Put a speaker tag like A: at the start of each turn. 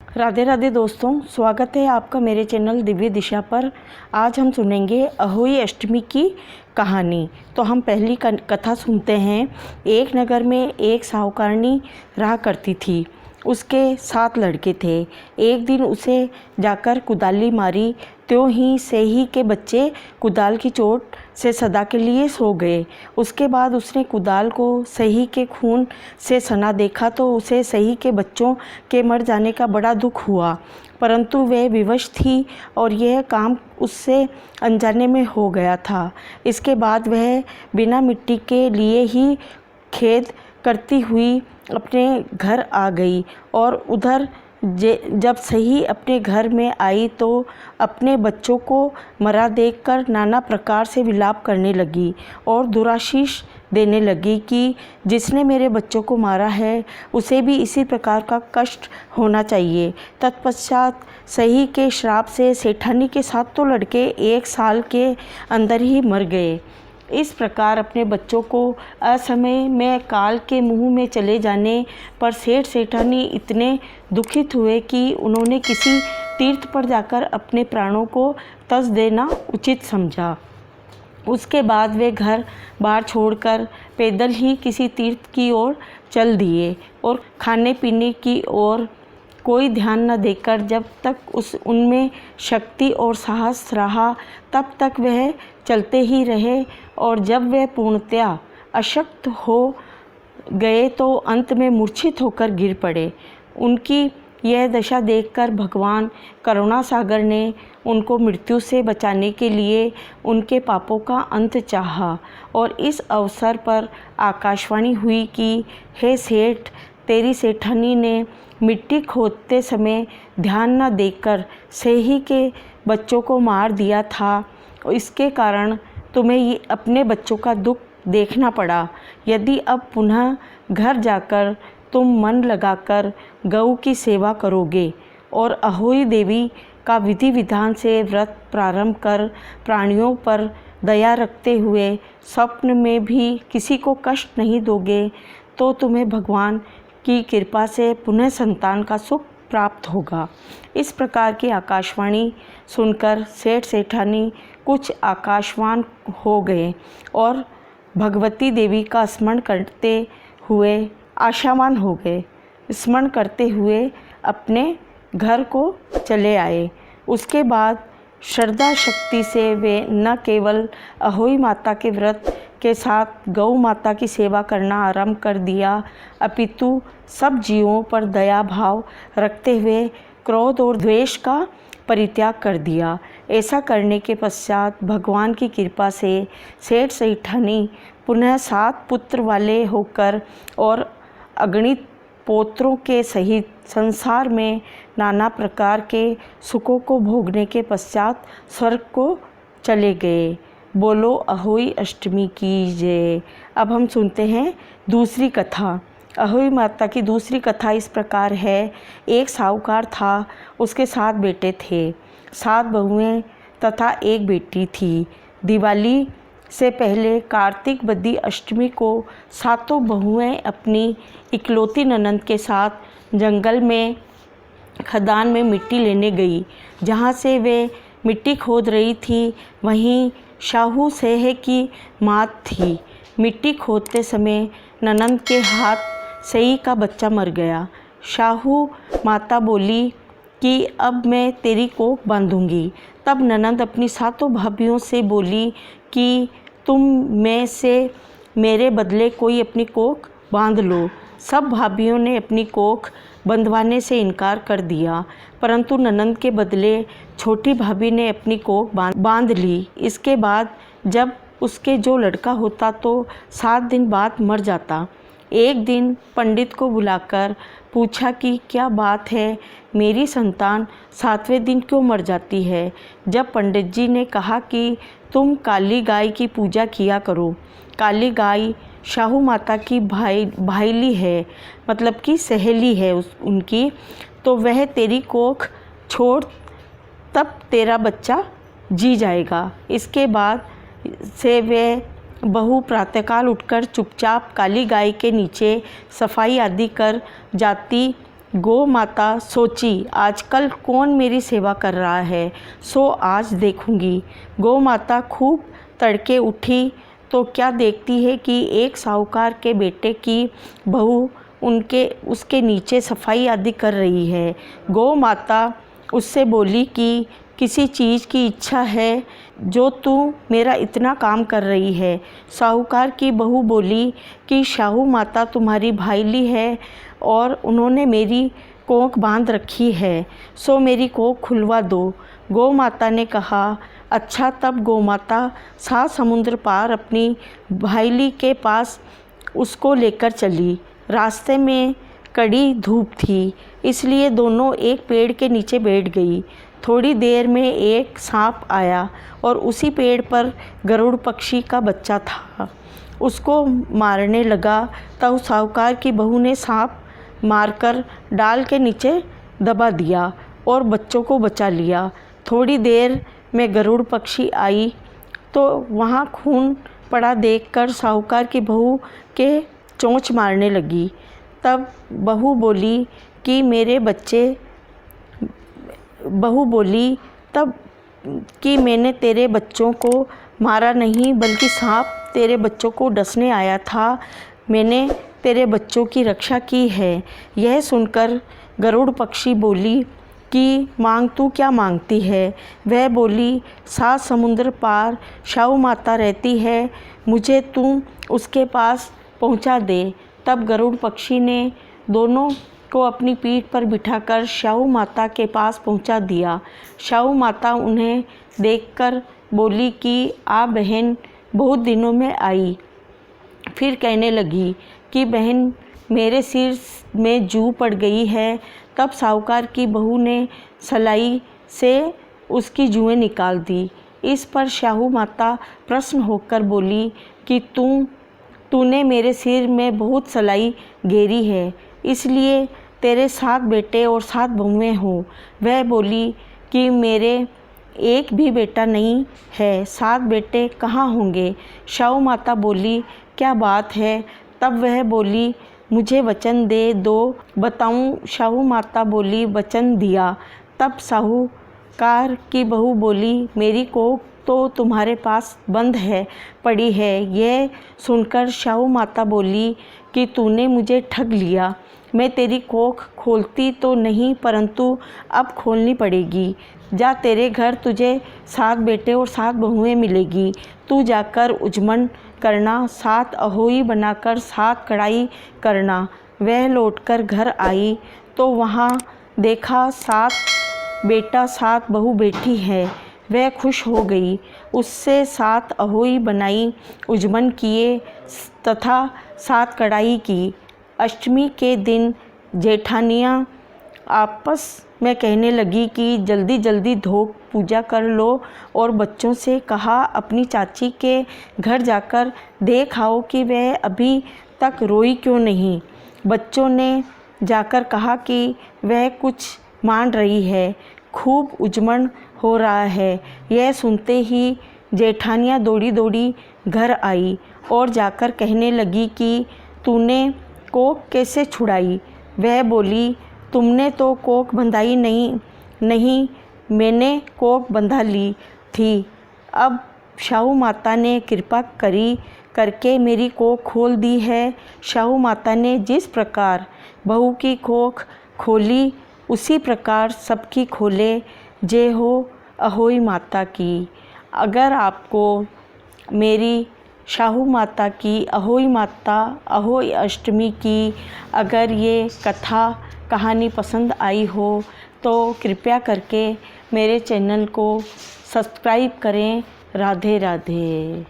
A: राधे राधे दोस्तों, स्वागत है आपका मेरे चैनल दिव्य दिशा पर। आज हम सुनेंगे अहोई अष्टमी की कहानी। तो हम पहली कथा सुनते हैं। एक नगर में एक साहूकारनी रहा करती थी। उसके 7 लड़के थे। एक दिन उसे जाकर कुदाली मारी, त्यों ही से ही के बच्चे कुदाल की चोट से सदा के लिए सो गए। उसके बाद उसने कुदाल को सही के खून से सना देखा तो उसे सही के बच्चों के मर जाने का बड़ा दुख हुआ, परंतु वह विवश थी और यह काम उससे अनजाने में हो गया था। इसके बाद वह बिना मिट्टी के लिए ही खेद करती हुई अपने घर आ गई और उधर जब सही अपने घर में आई तो अपने बच्चों को मरा देखकर नाना प्रकार से विलाप करने लगी और दुराशीष देने लगी कि जिसने मेरे बच्चों को मारा है उसे भी इसी प्रकार का कष्ट होना चाहिए। तत्पश्चात सही के श्राप से सेठानी के 7 लड़के 1 साल के अंदर ही मर गए। इस प्रकार अपने बच्चों को असमय में काल के मुंह में चले जाने पर सेठ सेठानी इतने दुखित हुए कि उन्होंने किसी तीर्थ पर जाकर अपने प्राणों को तज देना उचित समझा। उसके बाद वे घर बार छोड़कर पैदल ही किसी तीर्थ की ओर चल दिए और खाने पीने की ओर कोई ध्यान न देकर जब तक उनमें शक्ति और साहस रहा तब तक वह चलते ही रहे और जब वह पूर्णतया अशक्त हो गए तो अंत में मूर्छित होकर गिर पड़े। उनकी यह दशा देखकर भगवान करुणा सागर ने उनको मृत्यु से बचाने के लिए उनके पापों का अंत चाहा और इस अवसर पर आकाशवाणी हुई कि हे सेठ, तेरी सेठानी ने मिट्टी खोदते समय ध्यान न देकर सही के बच्चों को मार दिया था। इसके कारण तुम्हें अपने बच्चों का दुख देखना पड़ा। यदि अब पुनः घर जाकर तुम मन लगाकर गऊ की सेवा करोगे और अहोई देवी का विधि विधान से व्रत प्रारंभ कर प्राणियों पर दया रखते हुए स्वप्न में भी किसी को कष्ट नहीं दोगे तो तुम्हें भगवान की कृपा से पुनः संतान का सुख प्राप्त होगा। इस प्रकार की आकाशवाणी सुनकर सेठ सेठानी कुछ आकाशवान हो गए और भगवती देवी का स्मरण करते हुए आशावान हो गए। स्मरण करते हुए अपने घर को चले आए। उसके बाद श्रद्धा शक्ति से वे न केवल अहोई माता के व्रत के साथ गौ माता की सेवा करना आरंभ कर दिया, अपितु सब जीवों पर दया भाव रखते हुए क्रोध और द्वेष का परित्याग कर दिया। ऐसा करने के पश्चात भगवान की कृपा से सेठ सेठानी पुनः 7 पुत्र वाले होकर और अगणित पोत्रों के सहित संसार में नाना प्रकार के सुखों को भोगने के पश्चात स्वर्ग को चले गए। बोलो अहोई अष्टमी की जय। अब हम सुनते हैं दूसरी कथा। अहोई माता की दूसरी कथा इस प्रकार है। एक साहूकार था, उसके 7 बेटे थे, 7 बहुएं तथा 1 बेटी थी। दिवाली से पहले कार्तिक बद्धी अष्टमी को 7 बहुएं अपनी इकलौती ननंद के साथ जंगल में खदान में मिट्टी लेने गई। जहाँ से वे मिट्टी खोद रही थी वहीं शाहू सेह की मात थी। मिट्टी खोदते समय ननंद के हाथ सही का बच्चा मर गया। शाहू माता बोली कि अब मैं तेरी कोख बांधूंगी। तब ननंद अपनी 7 भाभियों से बोली कि तुम में से मेरे बदले कोई अपनी कोख बांध लो। सब भाभियों ने अपनी कोख बंधवाने से इनकार कर दिया, परंतु ननंद के बदले छोटी भाभी ने अपनी कोख बांध ली। इसके बाद जब उसके जो लड़का होता तो 7 दिन बाद मर जाता। एक दिन पंडित को बुलाकर पूछा कि क्या बात है, मेरी संतान 7वें दिन क्यों मर जाती है। जब पंडित जी ने कहा कि तुम काली गाय की पूजा किया करो। काली गाय शाहू माता की भाईली है, मतलब कि सहेली है उनकी, तो वह तेरी कोख छोड़ तब तेरा बच्चा जी जाएगा। इसके बाद से वे बहू प्रातःकाल उठकर चुपचाप काली गाय के नीचे सफाई आदि कर जाती गौ माता सोची, आजकल कौन मेरी सेवा कर रहा है, सो आज देखूंगी। गौ माता खूब तड़के उठी तो क्या देखती है कि एक साहूकार के बेटे की बहू उसके नीचे सफाई आदि कर रही है। गौ माता उससे बोली कि किसी चीज़ की इच्छा है जो तू मेरा इतना काम कर रही है। साहूकार की बहू बोली कि शाहू माता तुम्हारी भाईली है और उन्होंने मेरी कोख बांध रखी है, सो मेरी कोख खुलवा दो। गौ माता ने कहा, अच्छा। तब गौ माता 7 समुद्र पार अपनी भाईली के पास उसको लेकर चली। रास्ते में कड़ी धूप थी, इसलिए दोनों एक पेड़ के नीचे बैठ गई। थोड़ी देर में एक सांप आया और उसी पेड़ पर गरुड़ पक्षी का बच्चा था, उसको मारने लगा। तब साहूकार की बहू ने सांप मारकर डाल के नीचे दबा दिया और बच्चों को बचा लिया। थोड़ी देर में गरुड़ पक्षी आई तो वहाँ खून पड़ा देखकर साहूकार की बहू के चोंच मारने लगी। तब बहू बोली कि मैंने तेरे बच्चों को मारा नहीं, बल्कि सांप तेरे बच्चों को डसने आया था। मैंने तेरे बच्चों की रक्षा की है। यह सुनकर गरुड़ पक्षी बोली कि मांग तू क्या मांगती है। वह बोली, 7 समुद्र पार शाहू माता रहती है, मुझे तू उसके पास पहुंचा दे। तब गरुड़ पक्षी ने दोनों को अपनी पीठ पर बिठाकर शाहू माता के पास पहुंचा दिया। शाहू माता उन्हें देखकर बोली कि आप बहन बहुत दिनों में आई। फिर कहने लगी कि बहन मेरे सिर में जू पड़ गई है। तब साहूकार की बहू ने सलाई से उसकी जुएं निकाल दी। इस पर शाहू माता प्रसन्न होकर बोली कि तूने मेरे सिर में बहुत सलाई घेरी है, इसलिए तेरे 7 बेटे और 7 बहुएं हों। वह बोली कि मेरे एक भी बेटा नहीं है, 7 बेटे कहाँ होंगे। शाहू माता बोली, क्या बात है। तब वह बोली, मुझे वचन दे दो, बताऊं। शाहू माता बोली, वचन दिया। तब साहूकार की बहू बोली, मेरी कोख तो तुम्हारे पास बंद पड़ी है। यह सुनकर शाहू माता बोली कि तूने मुझे ठग लिया। मैं तेरी कोख खोलती तो नहीं, परंतु अब खोलनी पड़ेगी। जा, तेरे घर तुझे 7 बेटे और 7 बहुएं मिलेगी। तू जाकर उजमन करना, 7 अहोई बनाकर 7 कढ़ाई करना। वह लौटकर घर आई तो वहाँ देखा 7 बेटा 7 बहू बैठी है। वह खुश हो गई, उससे 7 अहोई बनाई, उजमन किए तथा 7 कढ़ाई की। अष्टमी के दिन जेठानियाँ आपस में कहने लगी कि जल्दी जल्दी धो पूजा कर लो, और बच्चों से कहा अपनी चाची के घर जाकर देख आओ कि वह अभी तक रोई क्यों नहीं। बच्चों ने जाकर कहा कि वह कुछ मान रही है, खूब उजमन हो रहा है। यह सुनते ही जेठानियाँ दौड़ी दौड़ी घर आई और जाकर कहने लगी कि तूने कोख कैसे छुड़ाई। वह बोली, तुमने तो कोख बंधाई नहीं, मैंने कोख बंधा ली थी। अब शाहू माता ने कृपा करके मेरी कोख खोल दी है। शाहू माता ने जिस प्रकार बहू की कोख खोली, उसी प्रकार सबकी खोले। जय हो अहोई माता की। अगर आपको मेरी शाहू माता की, अहोई अष्टमी की अगर ये कहानी पसंद आई हो तो कृपया करके मेरे चैनल को सब्सक्राइब करें। राधे राधे।